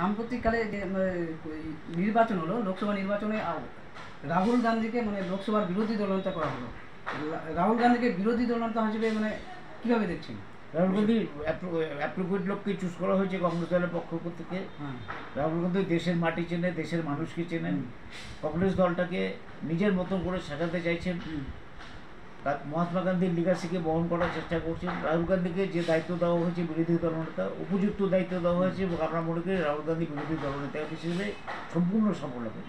সাম্প্রতিককালে যে নির্বাচন হলো, লোকসভা নির্বাচনে রাহুল গান্ধীকে লোকসভার বিরোধী দলনেতা করা হলো। রাহুল গান্ধীকে বিরোধী দলনেতা হিসেবে কিভাবে দেখছেন? রাহুল গান্ধী অ্যাপ্রোপ্রিয়েট লোককে চুজ করা হয়েছে কংগ্রেস দলের পক্ষ থেকে। রাহুল গান্ধী দেশের মাটি চেনে, দেশের মানুষকে চেনেন। কংগ্রেস দলটাকে নিজের মতন করে সাজাতে চাইছেন, মহাত্মা গান্ধীর লিগাসিকে বহন করার চেষ্টা করছেন। রাহুল গান্ধীকে যে দায়িত্ব দেওয়া হয়েছে বিরোধী দলনেতা, উপযুক্ত দায়িত্ব দেওয়া হয়েছে এবং আমরা মনে করি রাহুল গান্ধী বিরোধী দলনেতা হিসেবে সম্পূর্ণ সফল হবেন।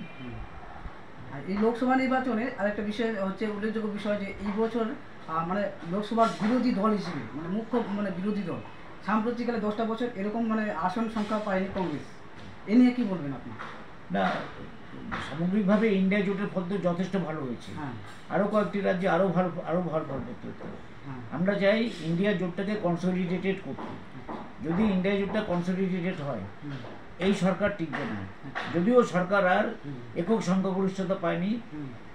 আর এই লোকসভা নির্বাচনে আরেকটা বিষয় হচ্ছে, উল্লেখযোগ্য বিষয় যে এই বছর লোকসভার বিরোধী দল হিসেবে মুখ্য বিরোধী দল সাম্প্রতিককালে 10টা বছর এরকম আসন সংখ্যা পায়নি কংগ্রেস। এ নিয়ে কি বলবেন আপনি? না, সামগ্রিকভাবে ইন্ডিয়া জোটের ফল তো যথেষ্ট ভালো হয়েছে। আরও কয়েকটি রাজ্যে আরও ভালো ফল করতে হতো। আমরা চাই ইন্ডিয়া জোটটাকে কনসলিডেটেড করতে। যদি ইন্ডিয়া জোটটা কনসলিডেটেড হয়, এই সরকার টিকবে না। যদিও সরকার আর একক সংখ্যাগরিষ্ঠতা পায়নি,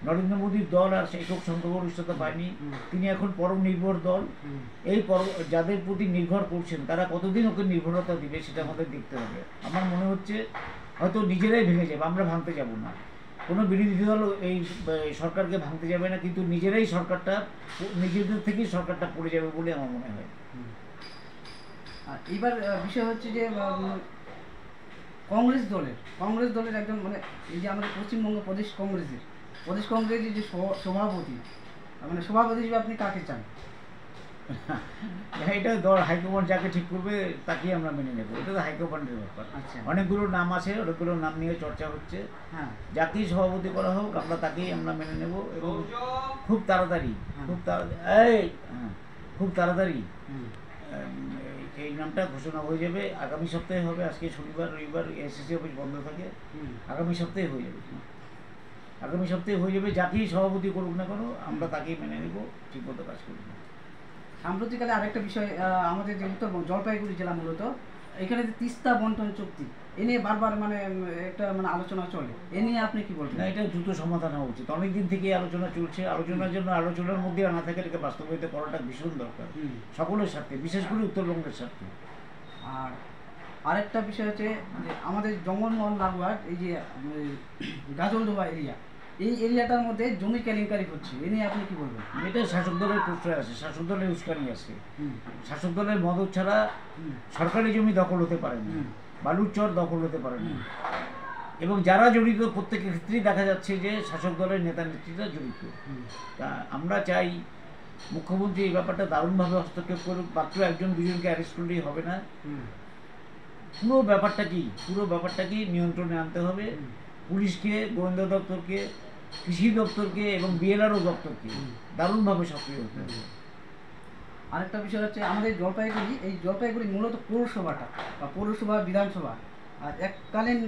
নরেন্দ্র মোদীর দল আর একক সংখ্যাগরিষ্ঠতা পায়নি, তিনি এখন পরনির্ভর দল। এই যাদের প্রতি নির্ভর করছেন তারা কতদিন ওকে নির্ভরতা দিবে সেটা আমাদের দেখতে হবে। আমার মনে হচ্ছে হয়তো নিজেরাই ভেঙে যাবে, আমরা ভাঙতে যাব না। কোনো বিরোধী দল এই সরকারকে ভাঙতে যাবে না, কিন্তু নিজেরাই নিজেদের থেকেই সরকারটা পড়ে যাবে বলে আমার মনে হয়। আর এবার বিষয় হচ্ছে যে কংগ্রেস দলের একজন এই যে আমাদের পশ্চিমবঙ্গ প্রদেশ কংগ্রেসের যে সভাপতি হিসেবে আপনি কাকে চান? এটা দল হাইকমান্ড যাকে ঠিক করবে তাকেই আমরা মেনে নেবো। এটা তো হাইকমান্ডের ব্যাপার। অনেকগুলো নাম আছে, অনেকগুলো নাম নিয়ে চর্চা হচ্ছে। যাকেই সভাপতি করা হোক আমরা তাকেই আমরা মেনে নেব এবং খুব তাড়াতাড়ি এই নামটা ঘোষণা হয়ে যাবে। আগামী সপ্তাহে হবে। আজকে শনিবার, রবিবার এসএসসি অফিস বন্ধ থাকে। আগামী সপ্তাহে হয়ে যাবে। যাকেই সভাপতি করুক না কেন আমরা তাকেই মেনে নেব, ঠিকমতো কাজ করব। সাম্প্রতিককালে আরেকটা বিষয়, আমাদের যে উত্তরবঙ্গ জলপাইগুড়ি জেলা মূলত, এখানে যে তিস্তা বন্টন চুক্তি এ নিয়ে বারবার একটা আলোচনা চলে। এ নিয়ে আপনি কি বলবেন? না, এটা দ্রুত সমাধান হওয়া উচিত। অনেকদিন থেকে আলোচনা চলছে। আলোচনার মধ্যে না থাকে, এটাকে বাস্তবায়িত করাটা ভীষণ দরকার সকলের স্বার্থে, বিশেষ করে উত্তরবঙ্গের স্বার্থে। আর আরেকটা বিষয় হচ্ছে যে আমাদের জঙ্গলমহল লাগোয়া এই যে গাজলডোবা এরিয়া, এই এরিয়াটার মধ্যে জমি কেলেঙ্কারি হচ্ছে। এ নিয়ে আপনি কি বলবেন? এটা শাসক দলের প্রশ্রয় আছে, শাসক দলের উস্কানি আছে। শাসক দলের মদত ছাড়া সরকারি জমি দখল হতে পারে না, বালুর চর দখল হতে পারে না। এবং যারা জড়িত প্রত্যেকের ক্ষেত্রেই দেখা যাচ্ছে যে শাসক দলের নেতা নেত্রীরা জড়িত। তা আমরা চাই মুখ্যমন্ত্রী এই ব্যাপারটা দারুণভাবে হস্তক্ষেপ করুক। মাত্র একজন দুজনকে অ্যারেস্ট করলেই হবে না। পুরো ব্যাপারটাকেই নিয়ন্ত্রণে আনতে হবে। পুলিশকে, গোয়েন্দা দপ্তরকে, কৃষি দপ্তরকে এবং বিএলআরও দপ্তরকে দারুণভাবে সক্রিয় হতে হবে। আরেকটা বিষয় হচ্ছে আমাদের জলপাইগুড়ি মূলত পৌরসভাটা বা পৌরসভা বিধানসভা আর এককালীন